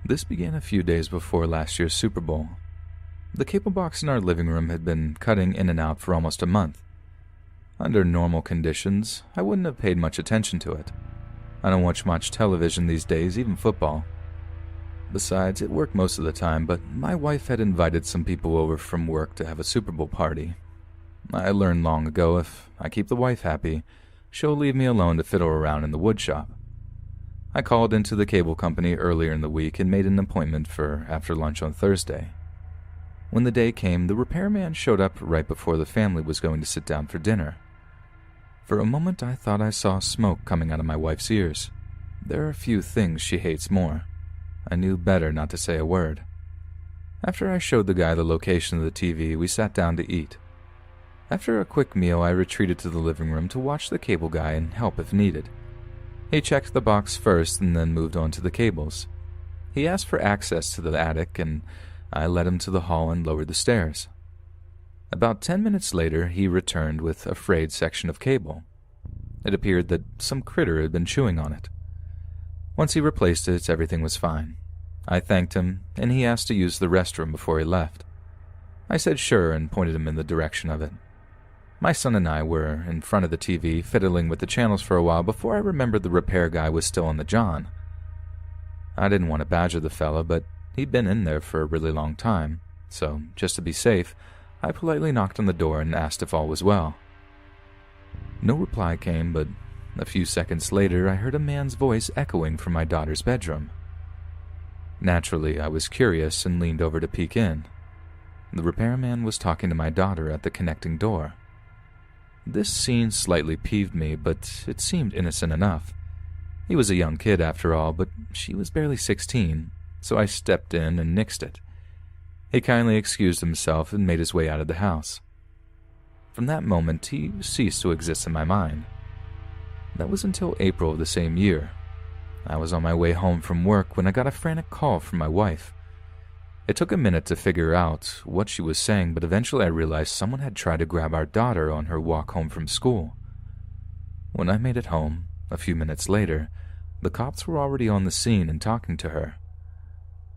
This began a few days before last year's Super Bowl. The cable box in our living room had been cutting in and out for almost a month. Under normal conditions, I wouldn't have paid much attention to it. I don't watch much television these days, even football. Besides, it worked most of the time, but my wife had invited some people over from work to have a Super Bowl party. I learned long ago if I keep the wife happy, she'll leave me alone to fiddle around in the wood shop. I called into the cable company earlier in the week and made an appointment for after lunch on Thursday. When the day came, the repairman showed up right before the family was going to sit down for dinner. For a moment, I thought I saw smoke coming out of my wife's ears. There are a few things she hates more. I knew better not to say a word. After I showed the guy the location of the TV, we sat down to eat. After a quick meal, I retreated to the living room to watch the cable guy and help if needed. He checked the box first and then moved on to the cables. He asked for access to the attic, and I led him to the hall and lowered the stairs. About 10 minutes later, he returned with a frayed section of cable. It appeared that some critter had been chewing on it. Once he replaced it, everything was fine. I thanked him, and he asked to use the restroom before he left. I said sure and pointed him in the direction of it. My son and I were in front of the TV, fiddling with the channels for a while before I remembered the repair guy was still on the john. I didn't want to badger the fella, but he'd been in there for a really long time, so just to be safe, I politely knocked on the door and asked if all was well. No reply came, but a few seconds later I heard a man's voice echoing from my daughter's bedroom. Naturally, I was curious and leaned over to peek in. The repairman was talking to my daughter at the connecting door. This scene slightly peeved me, but it seemed innocent enough. He was a young kid after all, but she was barely 16, so I stepped in and nixed it. He kindly excused himself and made his way out of the house. From that moment, he ceased to exist in my mind. That was until April of the same year. I was on my way home from work when I got a frantic call from my wife. It took a minute to figure out what she was saying, but eventually I realized someone had tried to grab our daughter on her walk home from school. When I made it home, a few minutes later, the cops were already on the scene and talking to her.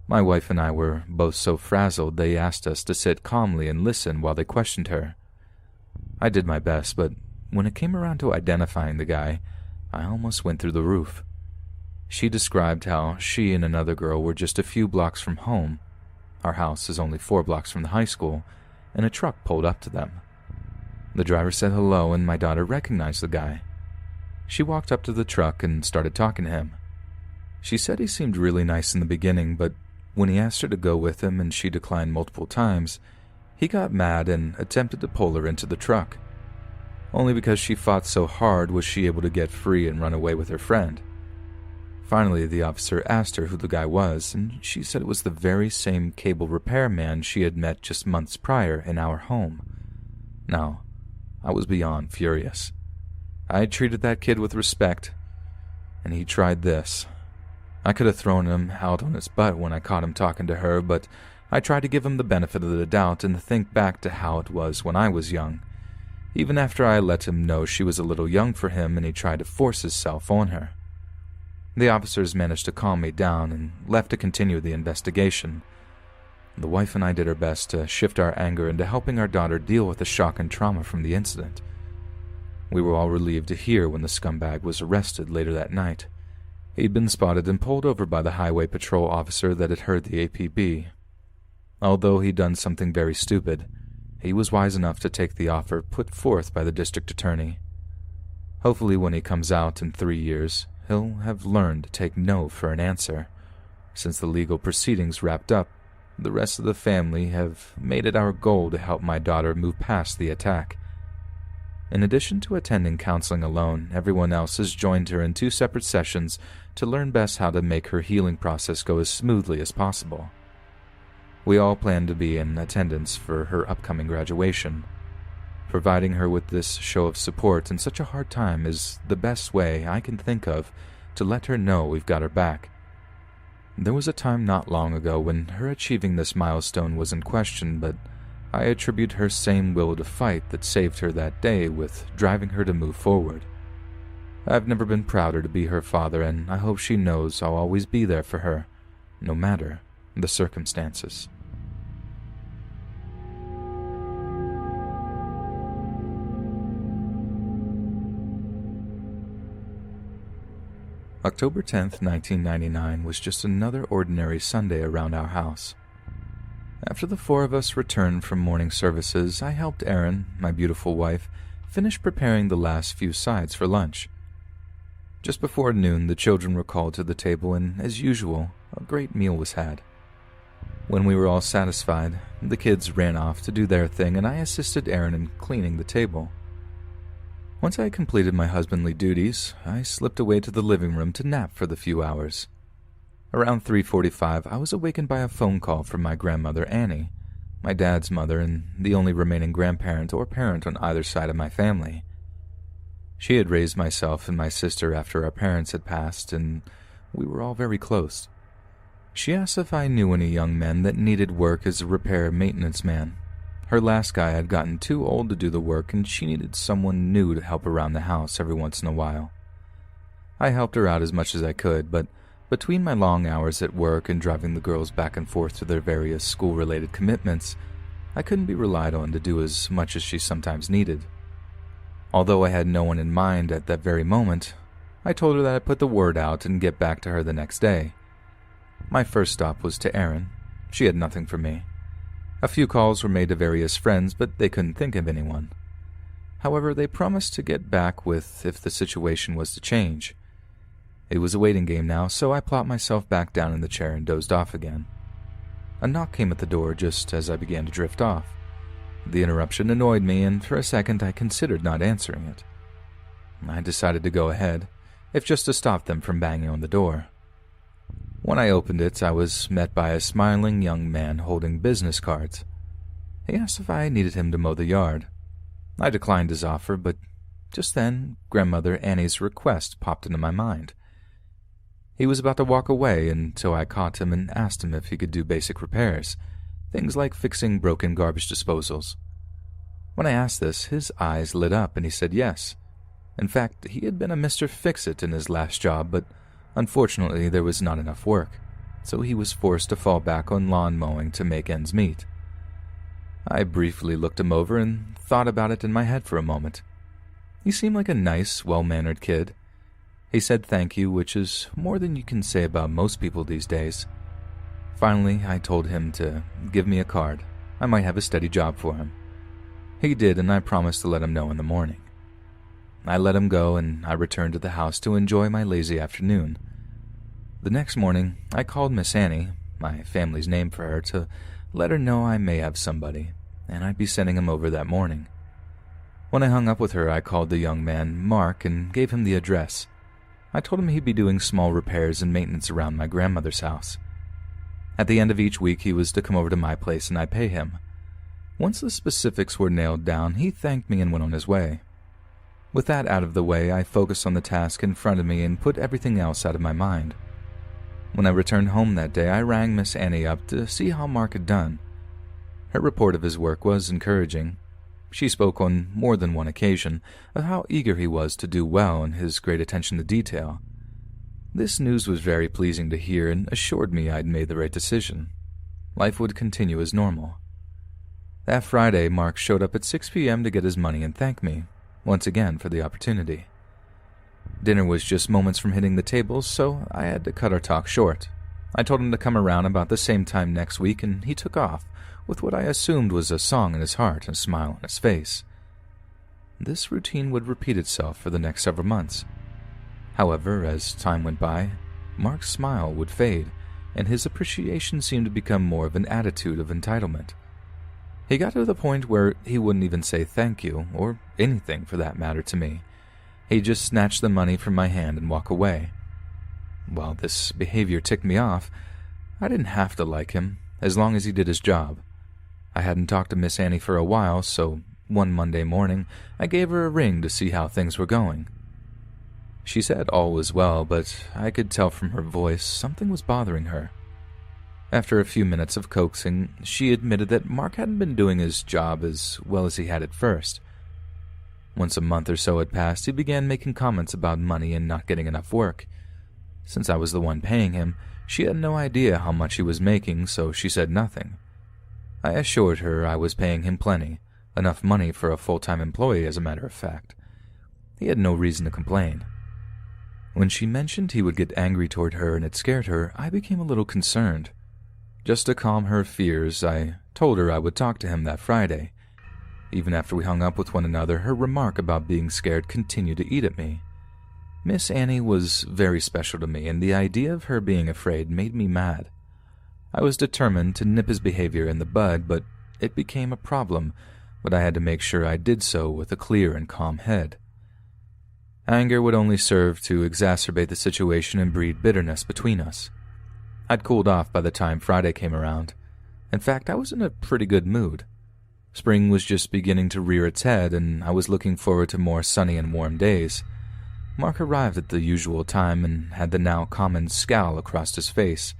My wife and I were both so frazzled they asked us to sit calmly and listen while they questioned her. I did my best, but when it came around to identifying the guy, I almost went through the roof. She described how she and another girl were just a few blocks from home. Our house is only 4 blocks from the high school, and a truck pulled up to them. The driver said hello, and my daughter recognized the guy. She walked up to the truck and started talking to him. She said he seemed really nice in the beginning, but when he asked her to go with him and she declined multiple times, he got mad and attempted to pull her into the truck. Only because she fought so hard was she able to get free and run away with her friend. Finally, the officer asked her who the guy was, and she said it was the very same cable repairman she had met just months prior in our home. Now, I was beyond furious. I had treated that kid with respect, and he tried this. I could have thrown him out on his butt when I caught him talking to her, but I tried to give him the benefit of the doubt and think back to how it was when I was young, even after I let him know she was a little young for him and he tried to force himself on her. The officers managed to calm me down and left to continue the investigation. The wife and I did our best to shift our anger into helping our daughter deal with the shock and trauma from the incident. We were all relieved to hear when the scumbag was arrested later that night. He'd been spotted and pulled over by the highway patrol officer that had heard the APB. Although he'd done something very stupid, he was wise enough to take the offer put forth by the district attorney. Hopefully when he comes out in 3 years, he'll have learned to take no for an answer. Since the legal proceedings wrapped up, the rest of the family have made it our goal to help my daughter move past the attack. In addition to attending counseling alone, everyone else has joined her in 2 separate sessions to learn best how to make her healing process go as smoothly as possible. We all plan to be in attendance for her upcoming graduation. Providing her with this show of support in such a hard time is the best way I can think of to let her know we've got her back. There was a time not long ago when her achieving this milestone was in question, but I attribute her same will to fight that saved her that day with driving her to move forward. I've never been prouder to be her father, and I hope she knows I'll always be there for her, no matter the circumstances. October 10th, 1999 was just another ordinary Sunday around our house. After the four of us returned from morning services, I helped Erin, my beautiful wife, finish preparing the last few sides for lunch. Just before noon, the children were called to the table and, as usual, a great meal was had. When we were all satisfied, the kids ran off to do their thing and I assisted Erin in cleaning the table. Once I had completed my husbandly duties, I slipped away to the living room to nap for the few hours. Around 3:45, I was awakened by a phone call from my grandmother Annie, my dad's mother and the only remaining grandparent or parent on either side of my family. She had raised myself and my sister after our parents had passed, and we were all very close. She asked if I knew any young men that needed work as a repair maintenance man. Her last guy had gotten too old to do the work and she needed someone new to help around the house every once in a while. I helped her out as much as I could, but between my long hours at work and driving the girls back and forth to their various school-related commitments, I couldn't be relied on to do as much as she sometimes needed. Although I had no one in mind at that very moment, I told her that I'd put the word out and get back to her the next day. My first stop was to Erin. She had nothing for me. A few calls were made to various friends, but they couldn't think of anyone. However, they promised to get back with if the situation was to change. It was a waiting game now, so I plopped myself back down in the chair and dozed off again. A knock came at the door just as I began to drift off. The interruption annoyed me, and for a second I considered not answering it. I decided to go ahead, if just to stop them from banging on the door. When I opened it, I was met by a smiling young man holding business cards. He asked if I needed him to mow the yard. I declined his offer, but just then, Grandmother Annie's request popped into my mind. He was about to walk away until I caught him and asked him if he could do basic repairs, things like fixing broken garbage disposals. When I asked this, his eyes lit up and he said yes. In fact, he had been a Mr. Fix-It in his last job, but unfortunately there was not enough work, so he was forced to fall back on lawn mowing to make ends meet. I briefly looked him over and thought about it in my head for a moment. He seemed like a nice, well-mannered kid. He said thank you, which is more than you can say about most people these days. Finally, I told him to give me a card. I might have a steady job for him. He did, and I promised to let him know in the morning. I let him go, and I returned to the house to enjoy my lazy afternoon. The next morning, I called Miss Annie, my family's name for her, to let her know I may have somebody, and I'd be sending him over that morning. When I hung up with her, I called the young man, Mark, and gave him the address. I told him he'd be doing small repairs and maintenance around my grandmother's house. At the end of each week, he was to come over to my place and I'd pay him. Once the specifics were nailed down, he thanked me and went on his way. With that out of the way, I focused on the task in front of me and put everything else out of my mind. When I returned home that day, I rang Miss Annie up to see how Mark had done. Her report of his work was encouraging. She spoke on more than one occasion of how eager he was to do well and his great attention to detail. This news was very pleasing to hear and assured me I'd made the right decision. Life would continue as normal. That Friday, Mark showed up at 6 p.m. to get his money and thank me, once again, for the opportunity. Dinner was just moments from hitting the table, so I had to cut our talk short. I told him to come around about the same time next week, and he took off, with what I assumed was a song in his heart and a smile on his face. This routine would repeat itself for the next several months. However, as time went by, Mark's smile would fade, and his appreciation seemed to become more of an attitude of entitlement. He got to the point where he wouldn't even say thank you, or anything for that matter, to me. He'd just snatch the money from my hand and walk away. While this behavior ticked me off, I didn't have to like him, as long as he did his job. I hadn't talked to Miss Annie for a while, so one Monday morning, I gave her a ring to see how things were going. She said all was well, but I could tell from her voice something was bothering her. After a few minutes of coaxing, she admitted that Mark hadn't been doing his job as well as he had at first. Once a month or so had passed, he began making comments about money and not getting enough work. Since I was the one paying him, She had no idea how much he was making, so she said nothing. I assured her I was paying him plenty, enough money for a full-time employee as a matter of fact. He had no reason to complain. When she mentioned he would get angry toward her and it scared her, I became a little concerned. Just to calm her fears, I told her I would talk to him that Friday. Even after we hung up with one another, her remark about being scared continued to eat at me. Miss Annie was very special to me, and the idea of her being afraid made me mad. I was determined to nip his behavior in the bud, but it became a problem, but I had to make sure I did so with a clear and calm head. Anger would only serve to exacerbate the situation and breed bitterness between us. I'd cooled off by the time Friday came around. In fact, I was in a pretty good mood. Spring was just beginning to rear its head, and I was looking forward to more sunny and warm days. Mark arrived at the usual time and had the now common scowl across his face.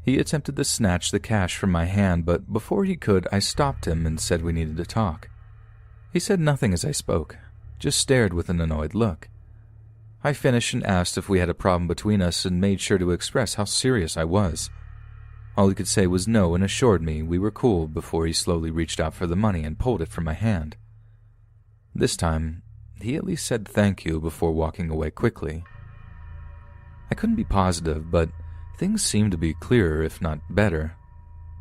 He attempted to snatch the cash from my hand, but before he could, I stopped him and said we needed to talk. He said nothing as I spoke, just stared with an annoyed look. I finished and asked if we had a problem between us and made sure to express how serious I was. All he could say was no and assured me we were cool before he slowly reached out for the money and pulled it from my hand. This time, he at least said thank you before walking away quickly. I couldn't be positive, but things seemed to be clearer, if not better.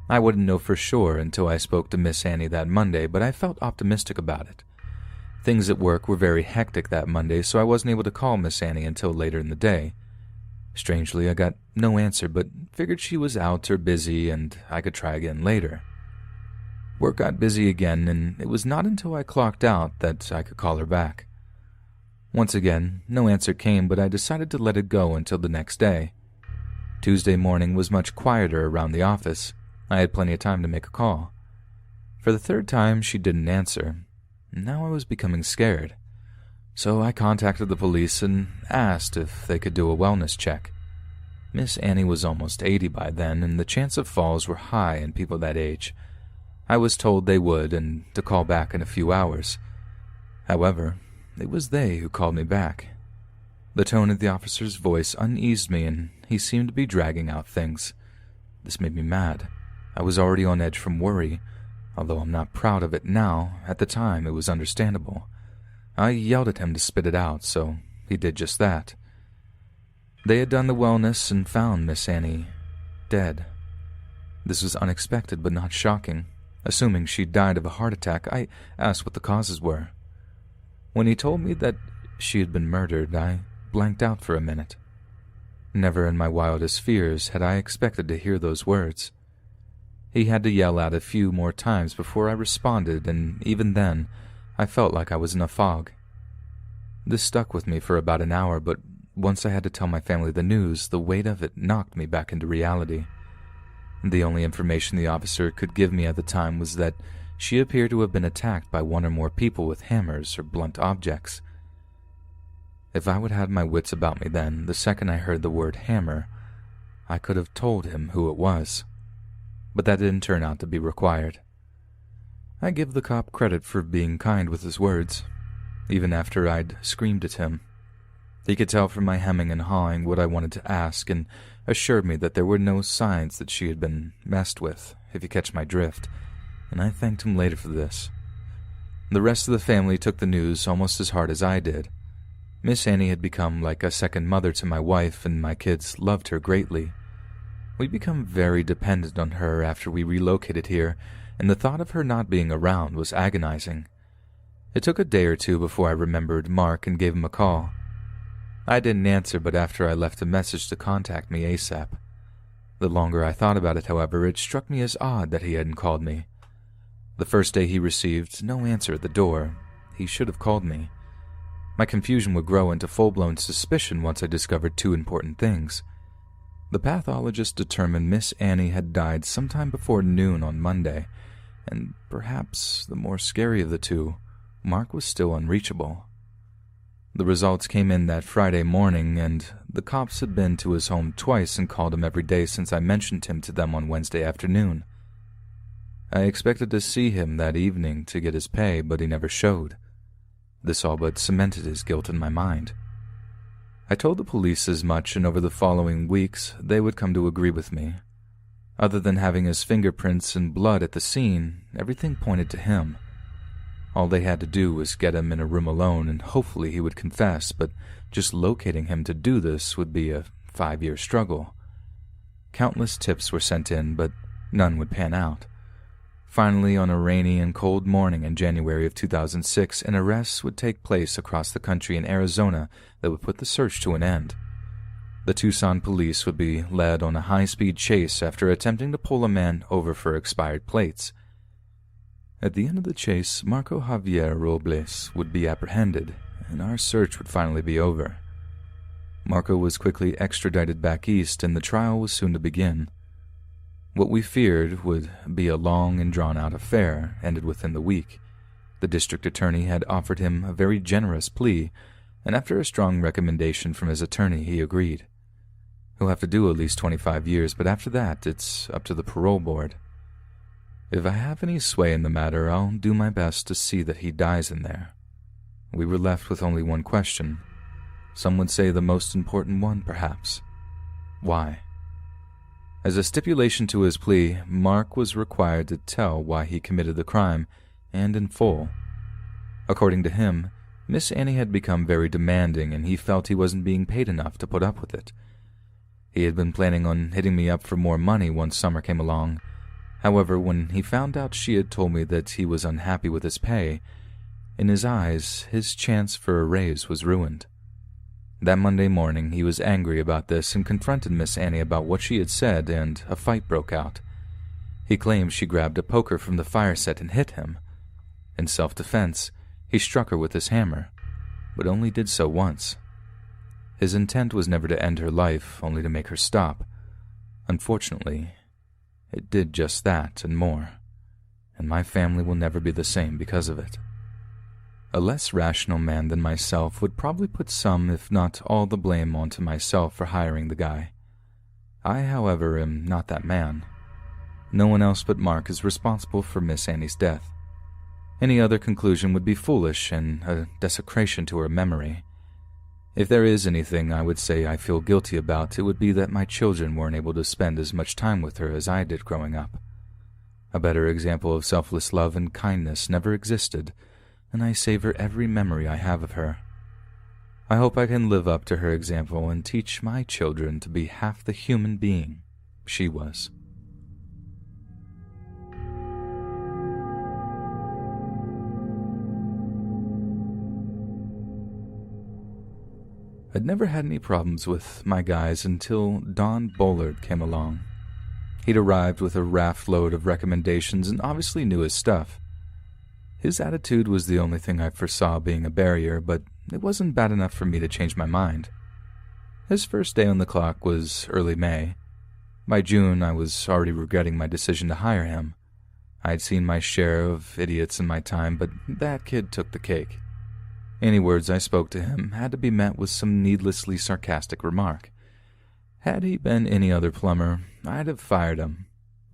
I wouldn't know for sure until I spoke to Miss Annie that Monday, but I felt optimistic about it. Things at work were very hectic that Monday, so I wasn't able to call Miss Annie until later in the day. Strangely, I got no answer, but figured she was out or busy and I could try again later. Work got busy again, and it was not until I clocked out that I could call her back. Once again, no answer came, but I decided to let it go until the next day. Tuesday morning was much quieter around the office. I had plenty of time to make a call. For the third time, she didn't answer. Now I was becoming scared. So I contacted the police and asked if they could do a wellness check. Miss Annie was almost 80 by then, and the chance of falls were high in people that age. I was told they would and to call back in a few hours. However, it was they who called me back. The tone of the officer's voice uneased me, and he seemed to be dragging out things. This made me mad. I was already on edge from worry. Although I'm not proud of it now, at the time it was understandable. I yelled at him to spit it out, so he did just that. They had done the wellness and found Miss Annie dead. This was unexpected but not shocking. Assuming she died of a heart attack, I asked what the causes were. When he told me that she had been murdered, I blanked out for a minute. Never in my wildest fears had I expected to hear those words. He had to yell out a few more times before I responded, and even then, I felt like I was in a fog. This stuck with me for about an hour, but once I had to tell my family the news, the weight of it knocked me back into reality. The only information the officer could give me at the time was that she appeared to have been attacked by one or more people with hammers or blunt objects. If I would have had my wits about me then, the second I heard the word hammer, I could have told him who it was. But that didn't turn out to be required. I give the cop credit for being kind with his words, even after I'd screamed at him. He could tell from my hemming and hawing what I wanted to ask, and assured me that there were no signs that she had been messed with, if you catch my drift, and I thanked him later for this. The rest of the family took the news almost as hard as I did. Miss Annie had become like a second mother to my wife, and my kids loved her greatly. We'd become very dependent on her after we relocated here, and the thought of her not being around was agonizing. It took a day or two before I remembered Mark and gave him a call. I didn't answer, but after I left a message to contact me ASAP. The longer I thought about it, however, it struck me as odd that he hadn't called me. The first day he received no answer at the door, he should have called me. My confusion would grow into full-blown suspicion once I discovered two important things. The pathologist determined Miss Annie had died sometime before noon on Monday, and perhaps the more scary of the two, Mark was still unreachable. The results came in that Friday morning, and the cops had been to his home twice and called him every day since I mentioned him to them on Wednesday afternoon. I expected to see him that evening to get his pay, but he never showed. This all but cemented his guilt in my mind. I told the police as much, and over the following weeks, they would come to agree with me. Other than having his fingerprints and blood at the scene, everything pointed to him. All they had to do was get him in a room alone, and hopefully he would confess, but just locating him to do this would be a 5-year struggle. Countless tips were sent in, but none would pan out. Finally, on a rainy and cold morning in January of 2006, an arrest would take place across the country in Arizona that would put the search to an end. The Tucson police would be led on a high-speed chase after attempting to pull a man over for expired plates. At the end of the chase, Marco Javier Robles would be apprehended, and our search would finally be over. Marco was quickly extradited back east, and the trial was soon to begin. What we feared would be a long and drawn-out affair ended within the week. The district attorney had offered him a very generous plea, and after a strong recommendation from his attorney, he agreed. He'll have to do at least 25 years, but after that, it's up to the parole board. If I have any sway in the matter, I'll do my best to see that he dies in there. We were left with only one question. Some would say the most important one, perhaps. Why? As a stipulation to his plea, Mark was required to tell why he committed the crime, and in full. According to him, Miss Annie had become very demanding, and he felt he wasn't being paid enough to put up with it. He had been planning on hitting me up for more money once summer came along. However, when he found out she had told me that he was unhappy with his pay, in his eyes, his chance for a raise was ruined. That Monday morning, he was angry about this and confronted Miss Annie about what she had said, and a fight broke out. He claimed she grabbed a poker from the fire set and hit him. In self-defense, he struck her with his hammer, but only did so once. His intent was never to end her life, only to make her stop. Unfortunately, it did just that and more, and my family will never be the same because of it. A less rational man than myself would probably put some, if not all, the blame onto myself for hiring the guy. I, however, am not that man. No one else but Mark is responsible for Miss Annie's death. Any other conclusion would be foolish and a desecration to her memory. If there is anything I would say I feel guilty about, it would be that my children weren't able to spend as much time with her as I did growing up. A better example of selfless love and kindness never existed, and I savor every memory I have of her. I hope I can live up to her example and teach my children to be half the human being she was. I'd never had any problems with my guys until Don Bullard came along. He'd arrived with a raft load of recommendations and obviously knew his stuff. His attitude was the only thing I foresaw being a barrier, but it wasn't bad enough for me to change my mind. His first day on the clock was early May. By June, I was already regretting my decision to hire him. I'd seen my share of idiots in my time, but that kid took the cake. Any words I spoke to him had to be met with some needlessly sarcastic remark. Had he been any other plumber, I'd have fired him.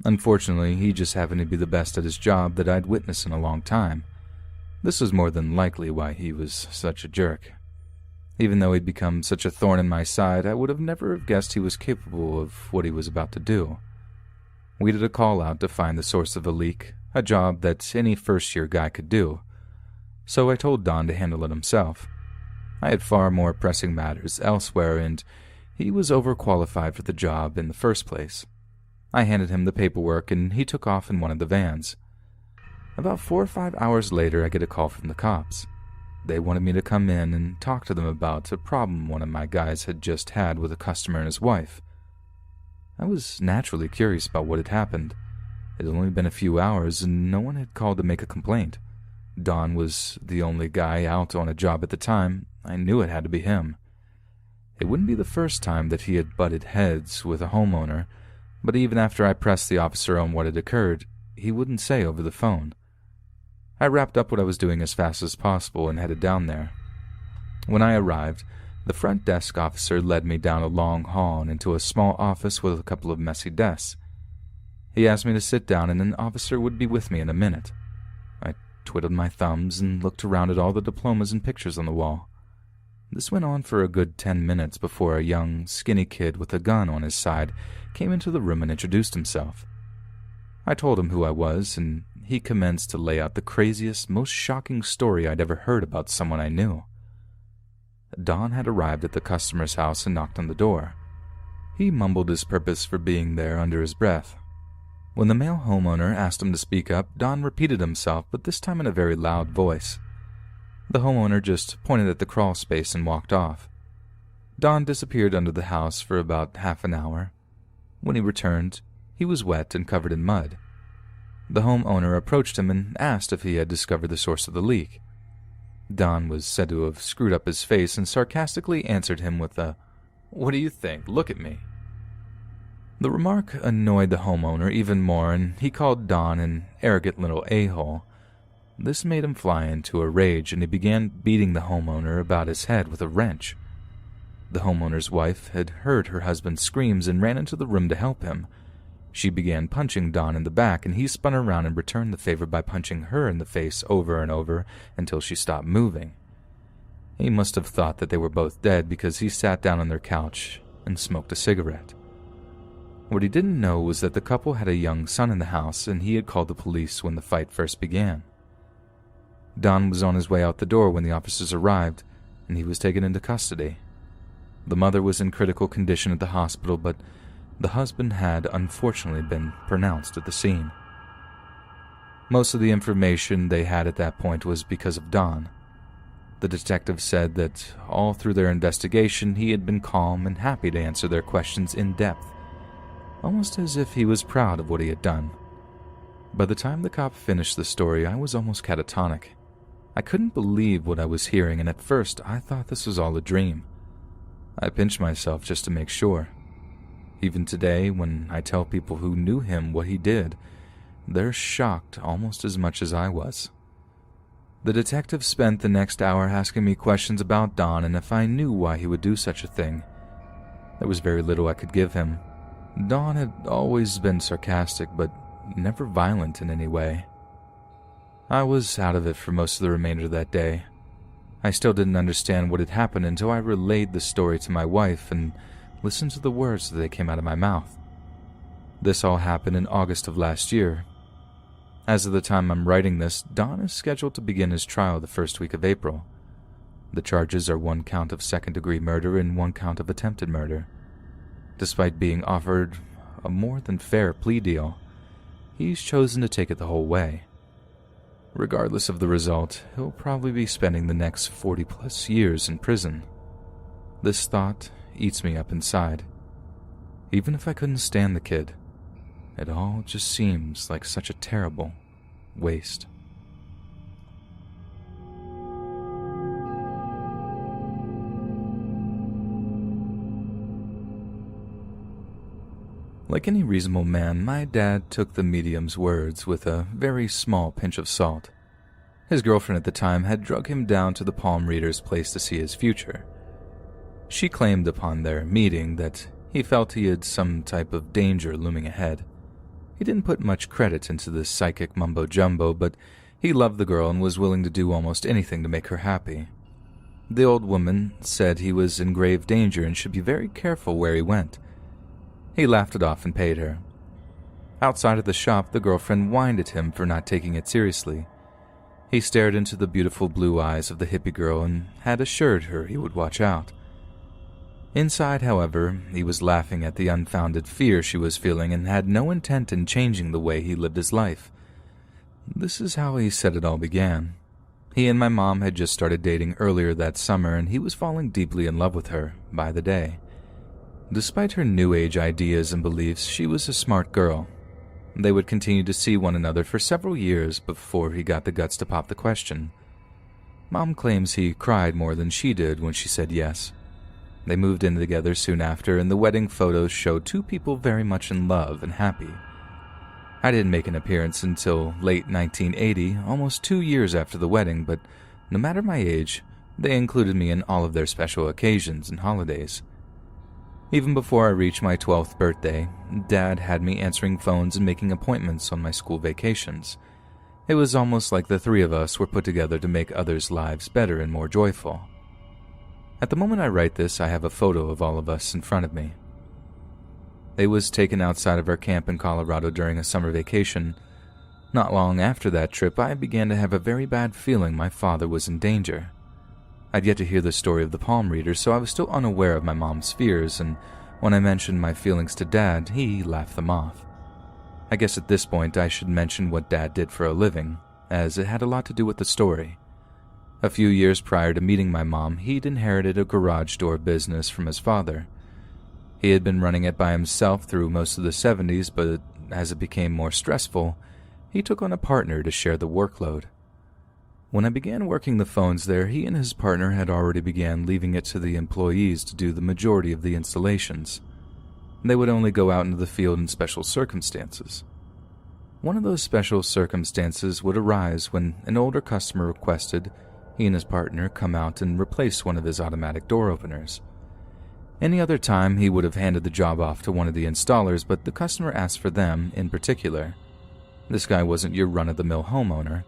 Unfortunately, he just happened to be the best at his job that I'd witnessed in a long time. This was more than likely why he was such a jerk. Even though he'd become such a thorn in my side, I would have never guessed he was capable of what he was about to do. We did a call-out to find the source of a leak, a job that any first-year guy could do. So I told Don to handle it himself. I had far more pressing matters elsewhere, and he was overqualified for the job in the first place. I handed him the paperwork, and he took off in one of the vans. About 4 or 5 hours later, I get a call from the cops. They wanted me to come in and talk to them about a problem one of my guys had just had with a customer and his wife. I was naturally curious about what had happened. It had only been a few hours, and no one had called to make a complaint. Don was the only guy out on a job at the time. I knew it had to be him. It wouldn't be the first time that he had butted heads with a homeowner, but even after I pressed the officer on what had occurred, he wouldn't say over the phone. I wrapped up what I was doing as fast as possible and headed down there. When I arrived, the front desk officer led me down a long hall and into a small office with a couple of messy desks. He asked me to sit down, and an officer would be with me in a minute. I twiddled my thumbs and looked around at all the diplomas and pictures on the wall. This went on for a good 10 minutes before a young, skinny kid with a gun on his side came into the room and introduced himself. I told him who I was, and he commenced to lay out the craziest, most shocking story I'd ever heard about someone I knew. Don had arrived at the customer's house and knocked on the door. He mumbled his purpose for being there under his breath. When the male homeowner asked him to speak up, Don repeated himself, but this time in a very loud voice. The homeowner just pointed at the crawl space and walked off. Don disappeared under the house for about half an hour. When he returned, he was wet and covered in mud. The homeowner approached him and asked if he had discovered the source of the leak. Don was said to have screwed up his face and sarcastically answered him with a, "What do you think? Look at me." The remark annoyed the homeowner even more, and he called Don an arrogant little a-hole. This made him fly into a rage, and he began beating the homeowner about his head with a wrench. The homeowner's wife had heard her husband's screams and ran into the room to help him. She began punching Don in the back, and he spun around and returned the favor by punching her in the face over and over until she stopped moving. He must have thought that they were both dead because he sat down on their couch and smoked a cigarette. What he didn't know was that the couple had a young son in the house, and he had called the police when the fight first began. Don was on his way out the door when the officers arrived, and he was taken into custody. The mother was in critical condition at the hospital, but the husband had unfortunately been pronounced at the scene. Most of the information they had at that point was because of Don. The detective said that all through their investigation he had been calm and happy to answer their questions in depth, almost as if he was proud of what he had done. By the time the cop finished the story, I was almost catatonic. I couldn't believe what I was hearing, and at first I thought this was all a dream. I pinched myself just to make sure. Even today, when I tell people who knew him what he did, they're shocked almost as much as I was. The detective spent the next hour asking me questions about Don and if I knew why he would do such a thing. There was very little I could give him. Don had always been sarcastic, but never violent in any way. I was out of it for most of the remainder of that day. I still didn't understand what had happened until I relayed the story to my wife and listened to the words that came out of my mouth. This all happened in August of last year. As of the time I'm writing this, Don is scheduled to begin his trial the first week of April. The charges are 1 count of second-degree murder and 1 count of attempted murder. Despite being offered a more than fair plea deal, he's chosen to take it the whole way. Regardless of the result, he'll probably be spending the next 40-plus years in prison. This thought eats me up inside. Even if I couldn't stand the kid, it all just seems like such a terrible waste. Like any reasonable man, my dad took the medium's words with a very small pinch of salt. His girlfriend at the time had drug him down to the palm reader's place to see his future. She claimed upon their meeting that he felt he had some type of danger looming ahead. He didn't put much credit into this psychic mumbo-jumbo, but he loved the girl and was willing to do almost anything to make her happy. The old woman said he was in grave danger and should be very careful where he went. He laughed it off and paid her. Outside of the shop, the girlfriend whined at him for not taking it seriously. He stared into the beautiful blue eyes of the hippie girl and had assured her he would watch out. Inside, however, he was laughing at the unfounded fear she was feeling and had no intent in changing the way he lived his life. This is how he said it all began. He and my mom had just started dating earlier that summer, and he was falling deeply in love with her by the day. Despite her New Age ideas and beliefs, she was a smart girl. They would continue to see one another for several years before he got the guts to pop the question. Mom claims he cried more than she did when she said yes. They moved in together soon after, and the wedding photos showed 2 people very much in love and happy. I didn't make an appearance until late 1980, almost 2 years after the wedding, but no matter my age, they included me in all of their special occasions and holidays. Even before I reached my 12th birthday, Dad had me answering phones and making appointments on my school vacations. It was almost like the 3 of us were put together to make others' lives better and more joyful. At the moment I write this, I have a photo of all of us in front of me. It was taken outside of our camp in Colorado during a summer vacation. Not long after that trip, I began to have a very bad feeling my father was in danger. I'd yet to hear the story of the palm reader, so I was still unaware of my mom's fears, and when I mentioned my feelings to Dad, he laughed them off. I guess at this point I should mention what Dad did for a living, as it had a lot to do with the story. A few years prior to meeting my mom, he'd inherited a garage door business from his father. He had been running it by himself through most of the 70s, but as it became more stressful, he took on a partner to share the workload. When I began working the phones there, he and his partner had already began leaving it to the employees to do the majority of the installations. They would only go out into the field in special circumstances. One of those special circumstances would arise when an older customer requested he and his partner come out and replace one of his automatic door openers. Any other time, he would have handed the job off to one of the installers, but the customer asked for them in particular. This guy wasn't your run-of-the-mill homeowner.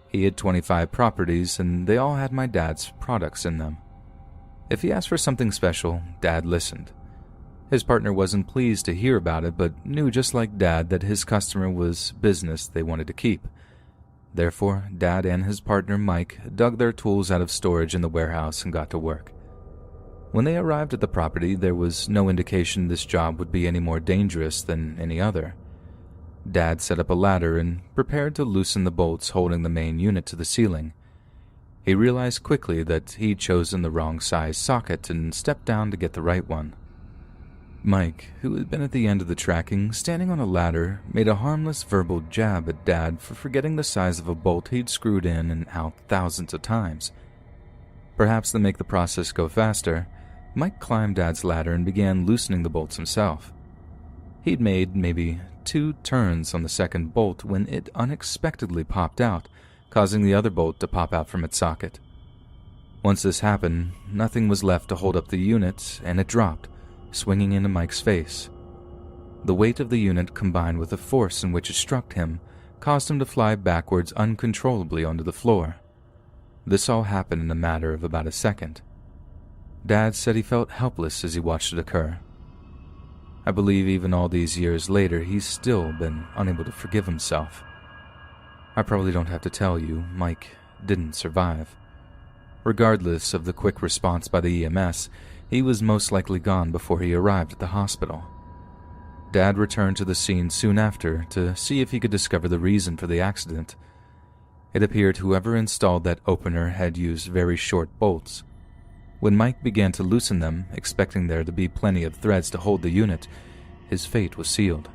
He had 25 properties, and they all had my dad's products in them. If he asked for something special, Dad listened. His partner wasn't pleased to hear about it, but knew just like Dad that his customer was business they wanted to keep. Therefore, Dad and his partner Mike dug their tools out of storage in the warehouse and got to work. When they arrived at the property, there was no indication this job would be any more dangerous than any other. Dad set up a ladder and prepared to loosen the bolts holding the main unit to the ceiling. He realized quickly that he'd chosen the wrong size socket and stepped down to get the right one. Mike, who had been at the end of the tracking, standing on a ladder, made a harmless verbal jab at Dad for forgetting the size of a bolt he'd screwed in and out thousands of times. Perhaps to make the process go faster, Mike climbed Dad's ladder and began loosening the bolts himself. He'd made maybe 2 turns on the second bolt when it unexpectedly popped out, causing the other bolt to pop out from its socket. Once this happened, nothing was left to hold up the unit, and it dropped, swinging into Mike's face. The weight of the unit combined with the force in which it struck him caused him to fly backwards uncontrollably onto the floor. This all happened in a matter of about a second. Dad said he felt helpless as he watched it occur. I believe even all these years later, he's still been unable to forgive himself. I probably don't have to tell you, Mike didn't survive. Regardless of the quick response by the EMS, he was most likely gone before he arrived at the hospital. Dad returned to the scene soon after to see if he could discover the reason for the accident. It appeared whoever installed that opener had used very short bolts. When Mike began to loosen them, expecting there to be plenty of threads to hold the unit, his fate was sealed.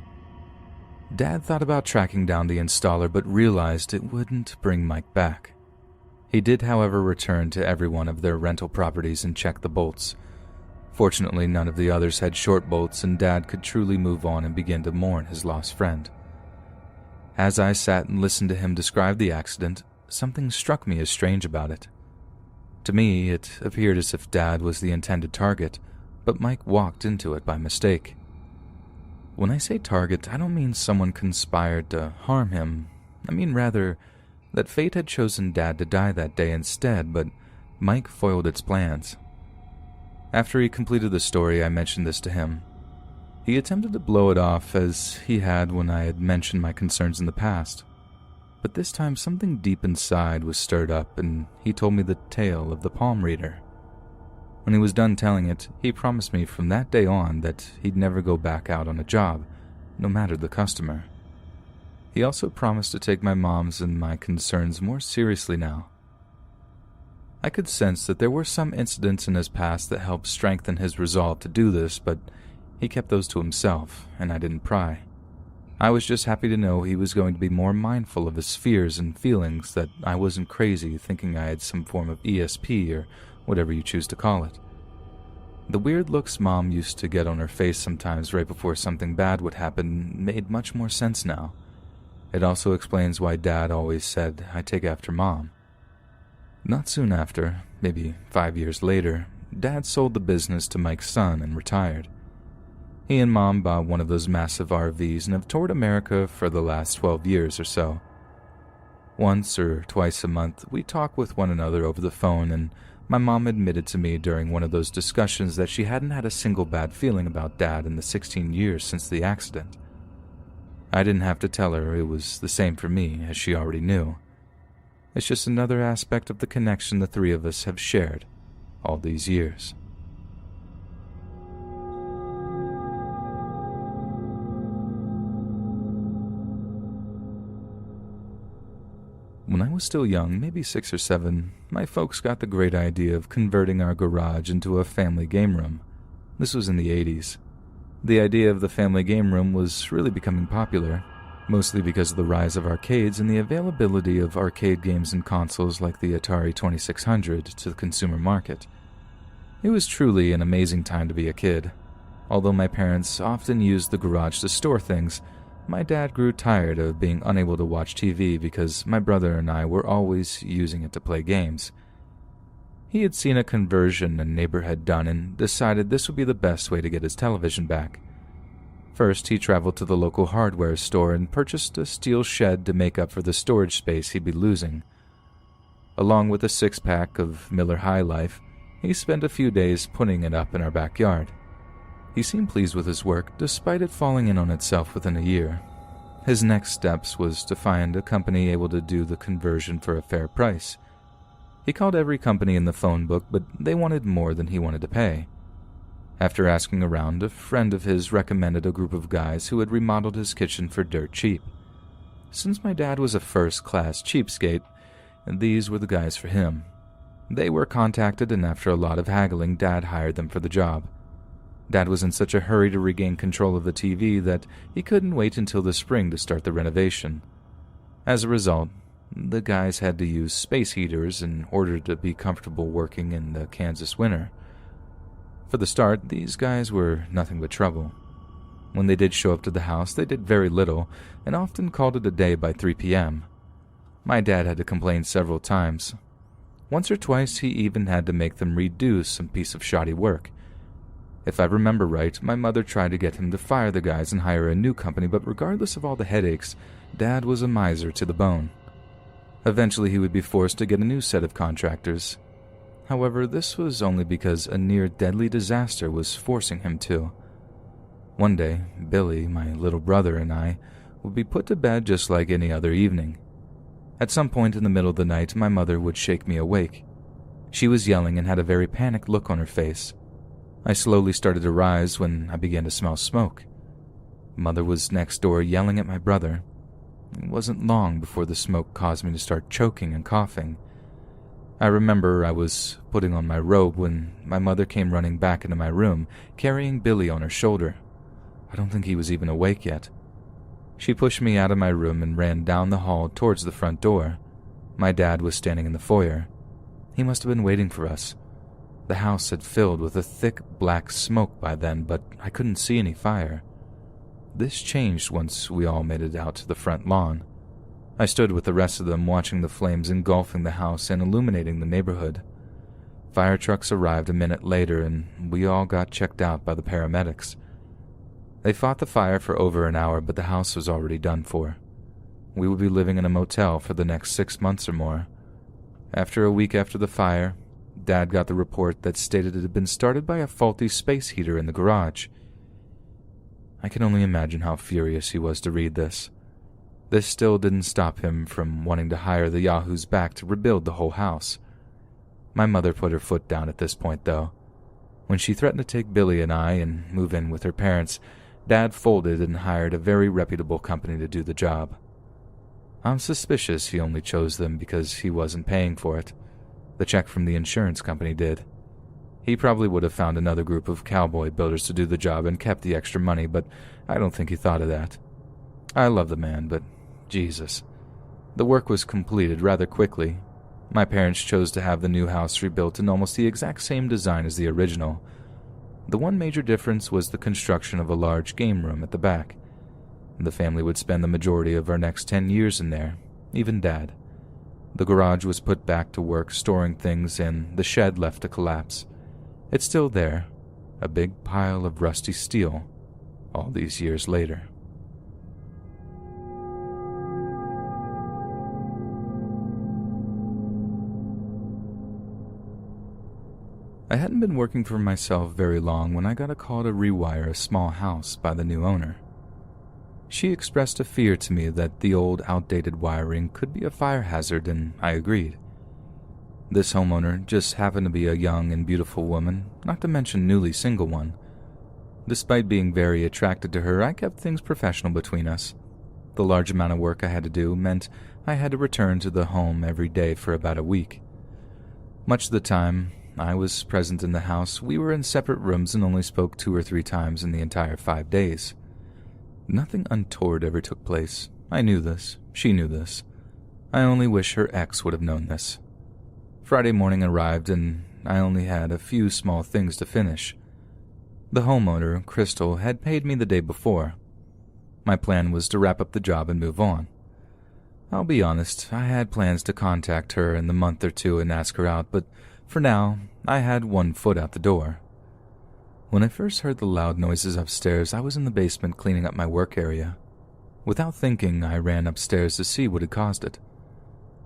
Dad thought about tracking down the installer but realized it wouldn't bring Mike back. He did, however, return to every one of their rental properties and check the bolts. Fortunately, none of the others had short bolts, and Dad could truly move on and begin to mourn his lost friend. As I sat and listened to him describe the accident, something struck me as strange about it. To me, it appeared as if Dad was the intended target, but Mike walked into it by mistake. When I say target, I don't mean someone conspired to harm him. I mean rather that fate had chosen Dad to die that day instead, but Mike foiled its plans. After he completed the story, I mentioned this to him. He attempted to blow it off as he had when I had mentioned my concerns in the past. But this time something deep inside was stirred up, and he told me the tale of the palm reader. When he was done telling it, he promised me from that day on that he'd never go back out on a job, no matter the customer. He also promised to take my mom's and my concerns more seriously now. I could sense that there were some incidents in his past that helped strengthen his resolve to do this, but he kept those to himself, and I didn't pry. I was just happy to know he was going to be more mindful of his fears and feelings, that I wasn't crazy thinking I had some form of ESP or whatever you choose to call it. The weird looks Mom used to get on her face sometimes right before something bad would happen made much more sense now. It also explains why Dad always said I take after Mom. Not soon after, maybe 5 years later, Dad sold the business to Mike's son and retired. He and Mom bought one of those massive RVs and have toured America for the last 12 years or so. Once or twice a month, we talk with one another over the phone, and My mom admitted to me during one of those discussions that she hadn't had a single bad feeling about Dad in the 16 years since the accident. I didn't have to tell her it was the same for me, as she already knew. It's just another aspect of the connection the three of us have shared all these years. When I was still young, maybe 6 or 7, my folks got the great idea of converting our garage into a family game room. This was in the 80s. The idea of the family game room was really becoming popular, mostly because of the rise of arcades and the availability of arcade games and consoles like the Atari 2600 to the consumer market. It was truly an amazing time to be a kid. Although my parents often used the garage to store things, my dad grew tired of being unable to watch TV because my brother and I were always using it to play games. He had seen a conversion a neighbor had done and decided this would be the best way to get his television back. First, he traveled to the local hardware store and purchased a steel shed to make up for the storage space he'd be losing. Along with a 6-pack of Miller High Life, he spent a few days putting it up in our backyard. He seemed pleased with his work, despite it falling in on itself within a year. His next steps was to find a company able to do the conversion for a fair price. He called every company in the phone book, but they wanted more than he wanted to pay. After asking around, a friend of his recommended a group of guys who had remodeled his kitchen for dirt cheap. Since my dad was a first-class cheapskate, these were the guys for him. They were contacted, and after a lot of haggling, Dad hired them for the job. Dad was in such a hurry to regain control of the TV that he couldn't wait until the spring to start the renovation. As a result, the guys had to use space heaters in order to be comfortable working in the Kansas winter. For the start, these guys were nothing but trouble. When they did show up to the house, they did very little and often called it a day by 3 p.m. My dad had to complain several times. Once or twice, he even had to make them redo some piece of shoddy work. If I remember right, my mother tried to get him to fire the guys and hire a new company, but regardless of all the headaches, Dad was a miser to the bone. Eventually, he would be forced to get a new set of contractors. However, this was only because a near-deadly disaster was forcing him to. One day, Billy, my little brother, and I would be put to bed just like any other evening. At some point in the middle of the night, my mother would shake me awake. She was yelling and had a very panicked look on her face. I slowly started to rise when I began to smell smoke. Mother was next door yelling at my brother. It wasn't long before the smoke caused me to start choking and coughing. I remember I was putting on my robe when my mother came running back into my room, carrying Billy on her shoulder. I don't think he was even awake yet. She pushed me out of my room and ran down the hall towards the front door. My dad was standing in the foyer. He must have been waiting for us. The house had filled with a thick black smoke by then, but I couldn't see any fire. This changed once we all made it out to the front lawn. I stood with the rest of them watching the flames engulfing the house and illuminating the neighborhood. Fire trucks arrived a minute later and we all got checked out by the paramedics. They fought the fire for over an hour, but the house was already done for. We would be living in a motel for the next 6 months or more. After a week after the fire, Dad got the report that stated it had been started by a faulty space heater in the garage. I can only imagine how furious he was to read this. This still didn't stop him from wanting to hire the yahoos back to rebuild the whole house. My mother put her foot down at this point, though. When she threatened to take Billy and I and move in with her parents, Dad folded and hired a very reputable company to do the job. I'm suspicious he only chose them because he wasn't paying for it. The check from the insurance company did. He probably would have found another group of cowboy builders to do the job and kept the extra money, but I don't think he thought of that. I love the man, but Jesus. The work was completed rather quickly. My parents chose to have the new house rebuilt in almost the exact same design as the original. The one major difference was the construction of a large game room at the back. The family would spend the majority of our next 10 years in there, even Dad. The garage was put back to work storing things and the shed left to collapse. It's still there, a big pile of rusty steel, all these years later. I hadn't been working for myself very long when I got a call to rewire a small house by the new owner. She expressed a fear to me that the old, outdated wiring could be a fire hazard, and I agreed. This homeowner just happened to be a young and beautiful woman, not to mention newly single one. Despite being very attracted to her, I kept things professional between us. The large amount of work I had to do meant I had to return to the home every day for about a week. Much of the time I was present in the house, we were in separate rooms and only spoke 2 or 3 times in the entire 5 days. Nothing untoward ever took place. I knew this. She knew this. I only wish her ex would have known this. Friday morning arrived and I only had a few small things to finish. The homeowner, Crystal, had paid me the day before. My plan was to wrap up the job and move on. I'll be honest, I had plans to contact her in the month or 2 and ask her out, but for now, I had 1 foot out the door. When I first heard the loud noises upstairs, I was in the basement cleaning up my work area. Without thinking, I ran upstairs to see what had caused it.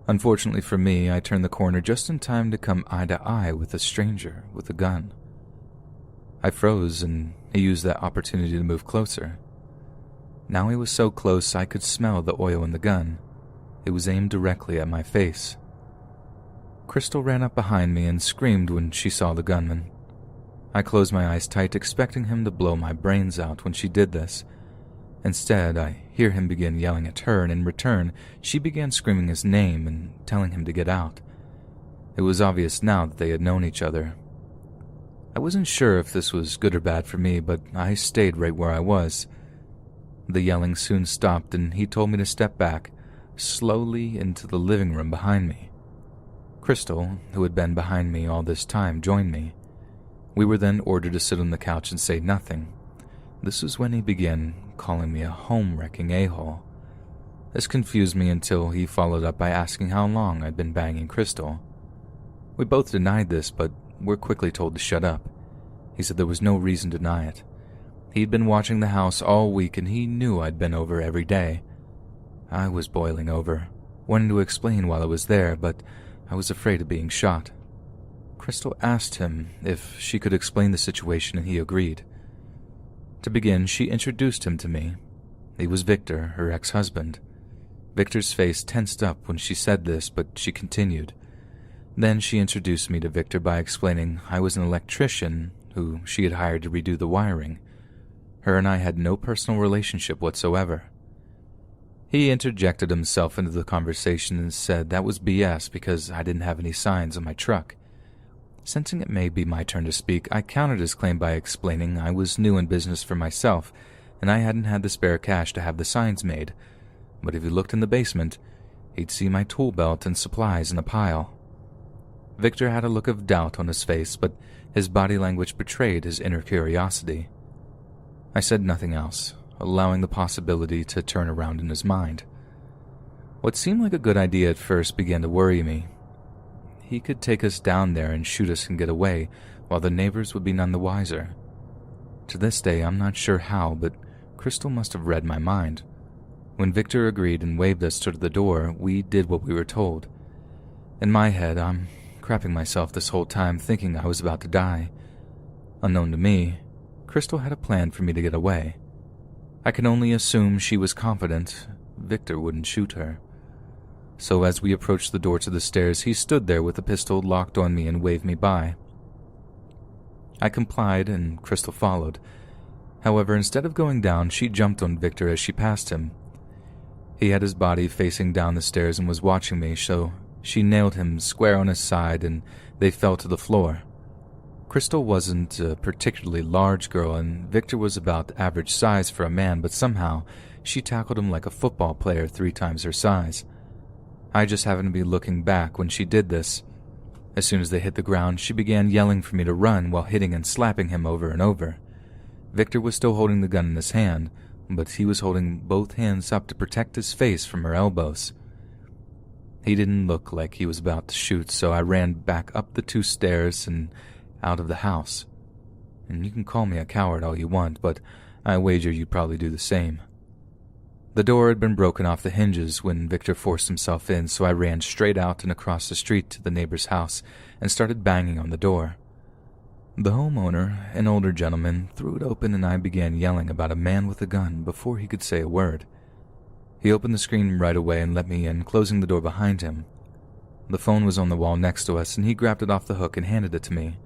Unfortunately for me, I turned the corner just in time to come eye to eye with a stranger with a gun. I froze, and he used that opportunity to move closer. Now he was so close I could smell the oil in the gun. It was aimed directly at my face. Crystal ran up behind me and screamed when she saw the gunman. I closed my eyes tight, expecting him to blow my brains out when she did this. Instead, I hear him begin yelling at her, and in return, she began screaming his name and telling him to get out. It was obvious now that they had known each other. I wasn't sure if this was good or bad for me, but I stayed right where I was. The yelling soon stopped, and he told me to step back, slowly into the living room behind me. Crystal, who had been behind me all this time, joined me. We were then ordered to sit on the couch and say nothing. This was when he began calling me a home-wrecking a-hole. This confused me until he followed up by asking how long I'd been banging Crystal. We both denied this, but were quickly told to shut up. He said there was no reason to deny it. He'd been watching the house all week and he knew I'd been over every day. I was boiling over, wanting to explain while I was there, but I was afraid of being shot. Crystal asked him if she could explain the situation and he agreed. To begin, she introduced him to me. He was Victor, her ex-husband. Victor's face tensed up when she said this, but she continued. Then she introduced me to Victor by explaining I was an electrician who she had hired to redo the wiring. Her and I had no personal relationship whatsoever. He interjected himself into the conversation and said that was BS because I didn't have any signs on my truck. Sensing it may be my turn to speak, I countered his claim by explaining I was new in business for myself, and I hadn't had the spare cash to have the signs made. But if he looked in the basement, he'd see my tool belt and supplies in a pile. Victor had a look of doubt on his face, but his body language betrayed his inner curiosity. I said nothing else, allowing the possibility to turn around in his mind. What seemed like a good idea at first began to worry me. He could take us down there and shoot us and get away, while the neighbors would be none the wiser. To this day, I'm not sure how, but Crystal must have read my mind. When Victor agreed and waved us to the door, we did what we were told. In my head, I'm crapping myself this whole time thinking I was about to die. Unknown to me, Crystal had a plan for me to get away. I can only assume she was confident Victor wouldn't shoot her. So as we approached the door to the stairs, he stood there with a pistol locked on me and waved me by. I complied and Crystal followed. However, instead of going down, she jumped on Victor as she passed him. He had his body facing down the stairs and was watching me, so she nailed him square on his side and they fell to the floor. Crystal wasn't a particularly large girl and Victor was about average size for a man, but somehow she tackled him like a football player 3 times her size. I just happened to be looking back when she did this. As soon as they hit the ground, she began yelling for me to run while hitting and slapping him over and over. Victor was still holding the gun in his hand, but he was holding both hands up to protect his face from her elbows. He didn't look like he was about to shoot, so I ran back up the 2 stairs and out of the house. And you can call me a coward all you want, but I wager you'd probably do the same. The door had been broken off the hinges when Victor forced himself in, so I ran straight out and across the street to the neighbor's house and started banging on the door. The homeowner, an older gentleman, threw it open and I began yelling about a man with a gun before he could say a word. He opened the screen right away and let me in, closing the door behind him. The phone was on the wall next to us and he grabbed it off the hook and handed it to me.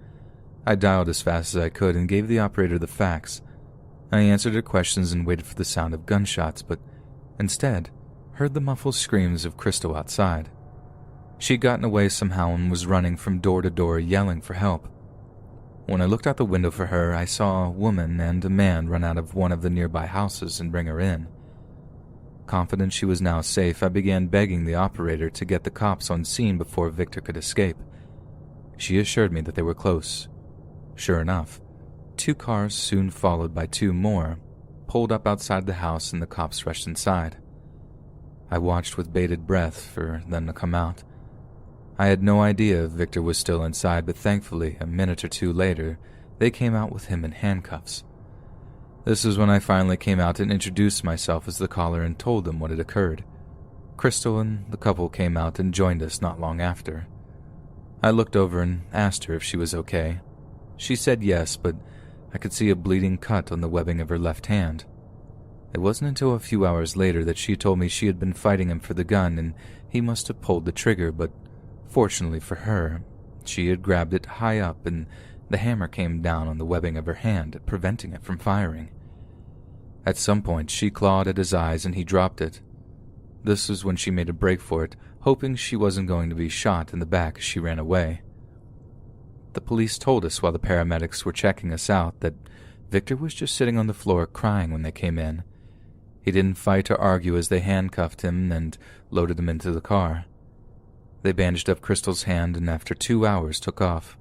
I dialed as fast as I could and gave the operator the facts. I answered her questions and waited for the sound of gunshots, but instead heard the muffled screams of Crystal outside. She'd gotten away somehow and was running from door to door yelling for help. When I looked out the window for her, I saw a woman and a man run out of one of the nearby houses and bring her in. Confident she was now safe, I began begging the operator to get the cops on scene before Victor could escape. She assured me that they were close. Sure enough, 2 cars, soon followed by 2 more, pulled up outside the house and the cops rushed inside. I watched with bated breath for them to come out. I had no idea Victor was still inside, but thankfully, a minute or 2 later, they came out with him in handcuffs. This is when I finally came out and introduced myself as the caller and told them what had occurred. Crystal and the couple came out and joined us not long after. I looked over and asked her if she was okay. She said yes, but I could see a bleeding cut on the webbing of her left hand. It wasn't until a few hours later that she told me she had been fighting him for the gun and he must have pulled the trigger, but fortunately for her, she had grabbed it high up and the hammer came down on the webbing of her hand, preventing it from firing. At some point, she clawed at his eyes and he dropped it. This was when she made a break for it, hoping she wasn't going to be shot in the back as she ran away. The police told us while the paramedics were checking us out that Victor was just sitting on the floor crying when they came in. He didn't fight or argue as they handcuffed him and loaded him into the car. They bandaged up Crystal's hand and after 2 hours took off.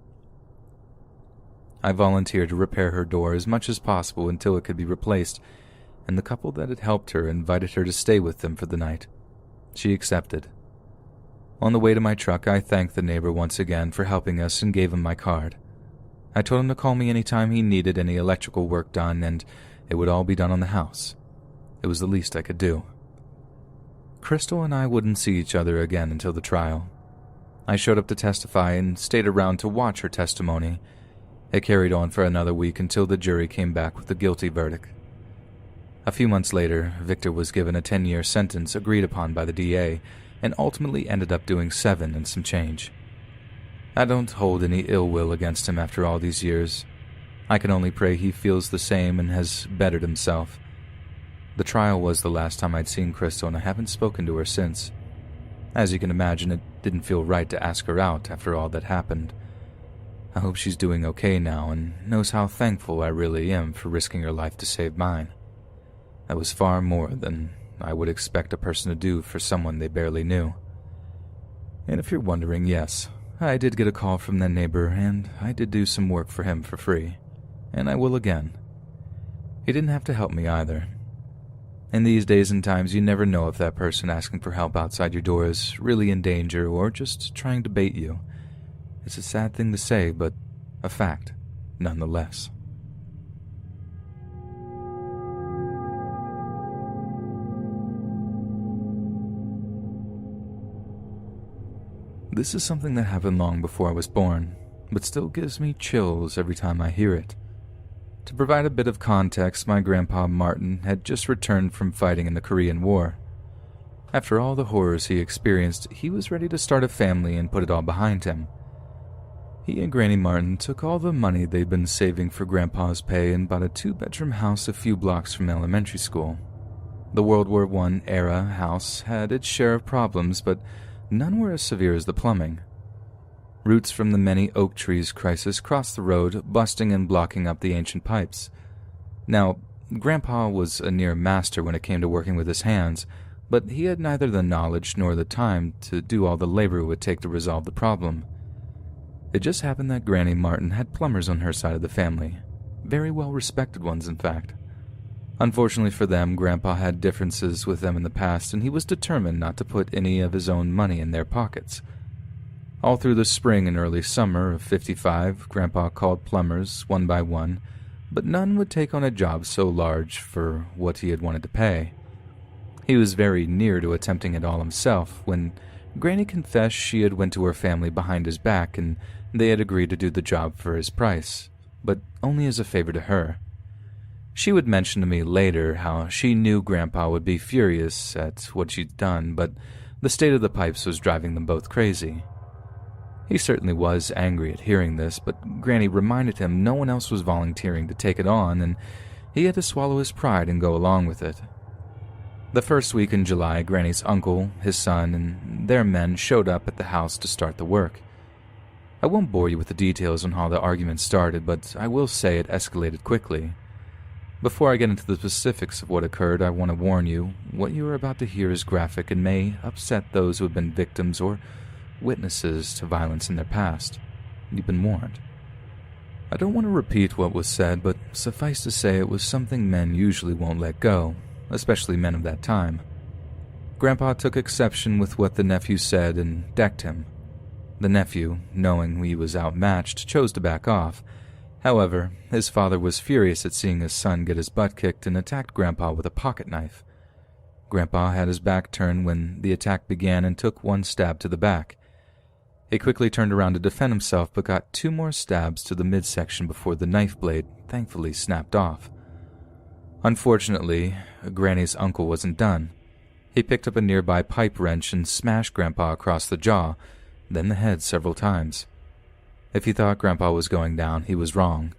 I volunteered to repair her door as much as possible until it could be replaced, and the couple that had helped her invited her to stay with them for the night. She accepted. On the way to my truck, I thanked the neighbor once again for helping us and gave him my card. I told him to call me anytime he needed any electrical work done, and it would all be done on the house. It was the least I could do. Crystal and I wouldn't see each other again until the trial. I showed up to testify and stayed around to watch her testimony. It carried on for another week until the jury came back with a guilty verdict. A few months later, Victor was given a 10-year sentence agreed upon by the DA and ultimately ended up doing 7 and some change. I don't hold any ill will against him after all these years. I can only pray he feels the same and has bettered himself. The trial was the last time I'd seen Crystal and I haven't spoken to her since. As you can imagine, it didn't feel right to ask her out after all that happened. I hope she's doing okay now and knows how thankful I really am for risking her life to save mine. That was far more than I would expect a person to do for someone they barely knew. And if you're wondering, yes, I did get a call from that neighbor and I did do some work for him for free. And I will again. He didn't have to help me either. In these days and times, you never know if that person asking for help outside your door is really in danger or just trying to bait you. It's a sad thing to say, but a fact, nonetheless. This is something that happened long before I was born, but still gives me chills every time I hear it. To provide a bit of context, my grandpa Martin had just returned from fighting in the Korean War. After all the horrors he experienced, he was ready to start a family and put it all behind him. He and Granny Martin took all the money they'd been saving for Grandpa's pay and bought a 2-bedroom house a few blocks from elementary school. The World War I era house had its share of problems, but none were as severe as the plumbing. Roots from the many oak trees crisis crossed the road, busting and blocking up the ancient pipes. Now, Grandpa was a near master when it came to working with his hands, but he had neither the knowledge nor the time to do all the labor it would take to resolve the problem. It just happened that Granny Martin had plumbers on her side of the family, very well-respected ones, in fact. Unfortunately for them, Grandpa had differences with them in the past, and he was determined not to put any of his own money in their pockets. All through the spring and early summer of '55, Grandpa called plumbers one by one, but none would take on a job so large for what he had wanted to pay. He was very near to attempting it all himself when Granny confessed she had went to her family behind his back and they had agreed to do the job for his price, but only as a favor to her. She would mention to me later how she knew Grandpa would be furious at what she'd done, but the state of the pipes was driving them both crazy. He certainly was angry at hearing this, but Granny reminded him no one else was volunteering to take it on, and he had to swallow his pride and go along with it. The first week in July, Granny's uncle, his son, and their men showed up at the house to start the work. I won't bore you with the details on how the argument started, but I will say it escalated quickly. Before I get into the specifics of what occurred, I want to warn you, what you are about to hear is graphic and may upset those who have been victims or witnesses to violence in their past. You've been warned. I don't want to repeat what was said, but suffice to say it was something men usually won't let go, especially men of that time. Grandpa took exception with what the nephew said and decked him. The nephew, knowing he was outmatched, chose to back off. However, his father was furious at seeing his son get his butt kicked and attacked Grandpa with a pocket knife. Grandpa had his back turned when the attack began and took one stab to the back. He quickly turned around to defend himself but got 2 more stabs to the midsection before the knife blade thankfully snapped off. Unfortunately, Granny's uncle wasn't done. He picked up a nearby pipe wrench and smashed Grandpa across the jaw, then the head several times. If he thought Grandpa was going down, he was wrong.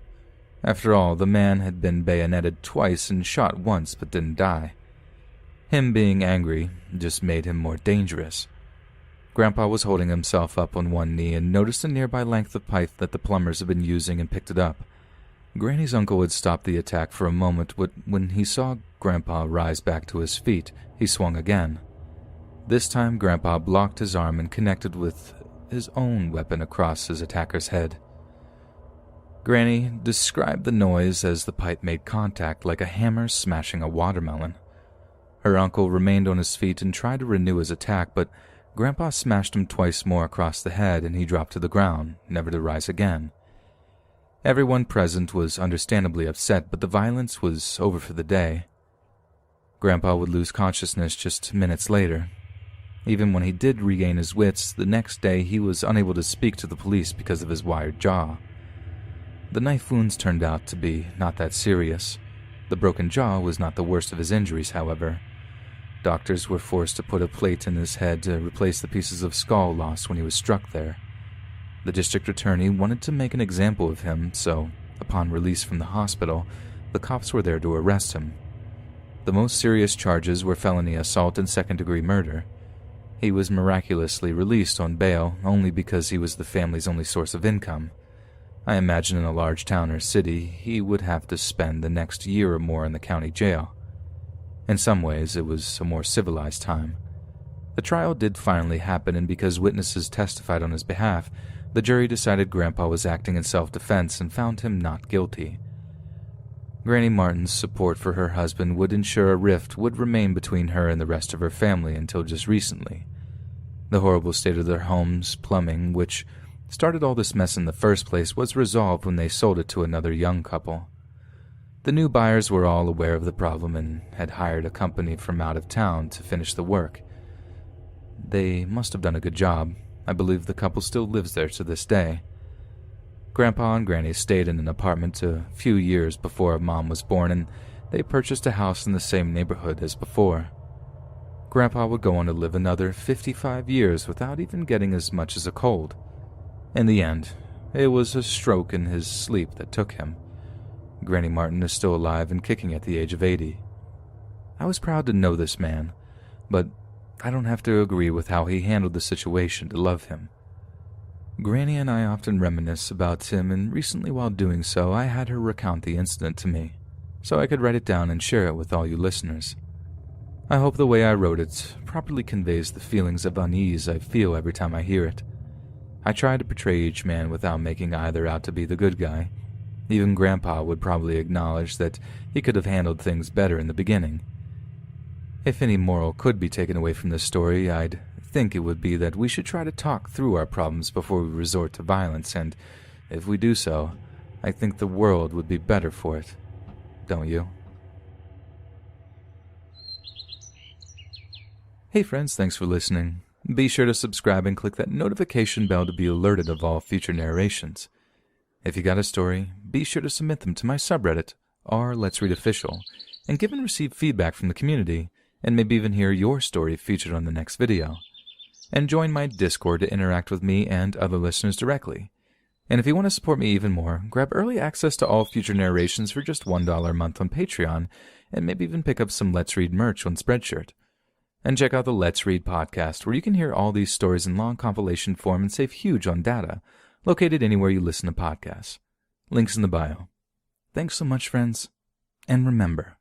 After all, the man had been bayoneted twice and shot once but didn't die. Him being angry just made him more dangerous. Grandpa was holding himself up on one knee and noticed a nearby length of pipe that the plumbers had been using and picked it up. Granny's uncle had stopped the attack for a moment, but when he saw Grandpa rise back to his feet, he swung again. This time, Grandpa blocked his arm and connected with his own weapon across his attacker's head. Granny described the noise as the pipe made contact like a hammer smashing a watermelon. Her uncle remained on his feet and tried to renew his attack, but Grandpa smashed him twice more across the head and he dropped to the ground, never to rise again. Everyone present was understandably upset, but the violence was over for the day. Grandpa would lose consciousness just minutes later. Even when he did regain his wits, the next day he was unable to speak to the police because of his wired jaw. The knife wounds turned out to be not that serious. The broken jaw was not the worst of his injuries, however. Doctors were forced to put a plate in his head to replace the pieces of skull lost when he was struck there. The district attorney wanted to make an example of him, so, upon release from the hospital, the cops were there to arrest him. The most serious charges were felony assault and second-degree murder. He was miraculously released on bail only because he was the family's only source of income. I imagine in a large town or city, he would have to spend the next year or more in the county jail. In some ways, it was a more civilized time. The trial did finally happen, and because witnesses testified on his behalf, the jury decided Grandpa was acting in self-defense and found him not guilty. Granny Martin's support for her husband would ensure a rift would remain between her and the rest of her family until just recently. The horrible state of their home's plumbing, which started all this mess in the first place, was resolved when they sold it to another young couple. The new buyers were all aware of the problem and had hired a company from out of town to finish the work. They must have done a good job. I believe the couple still lives there to this day. Grandpa and Granny stayed in an apartment a few years before Mom was born, and they purchased a house in the same neighborhood as before. Grandpa would go on to live another 55 years without even getting as much as a cold. In the end, it was a stroke in his sleep that took him. Granny Martin is still alive and kicking at the age of 80. I was proud to know this man, but I don't have to agree with how he handled the situation to love him. Granny and I often reminisce about him, and recently while doing so, I had her recount the incident to me, so I could write it down and share it with all you listeners. I hope the way I wrote it properly conveys the feelings of unease I feel every time I hear it. I try to portray each man without making either out to be the good guy. Even Grandpa would probably acknowledge that he could have handled things better in the beginning. If any moral could be taken away from this story, I'd think it would be that we should try to talk through our problems before we resort to violence, and if we do so, I think the world would be better for it. Don't you? Hey friends, thanks for listening. Be sure to subscribe and click that notification bell to be alerted of all future narrations. If you got a story, be sure to submit them to my subreddit, r Let's Read Official, and give and receive feedback from the community, and maybe even hear your story featured on the next video. And join my Discord to interact with me and other listeners directly. And if you want to support me even more, grab early access to all future narrations for just $1 a month on Patreon, and maybe even pick up some Let's Read merch on Spreadshirt. And check out the Let's Read podcast, where you can hear all these stories in long compilation form and save huge on data, located anywhere you listen to podcasts. Links in the bio. Thanks so much, friends, and remember...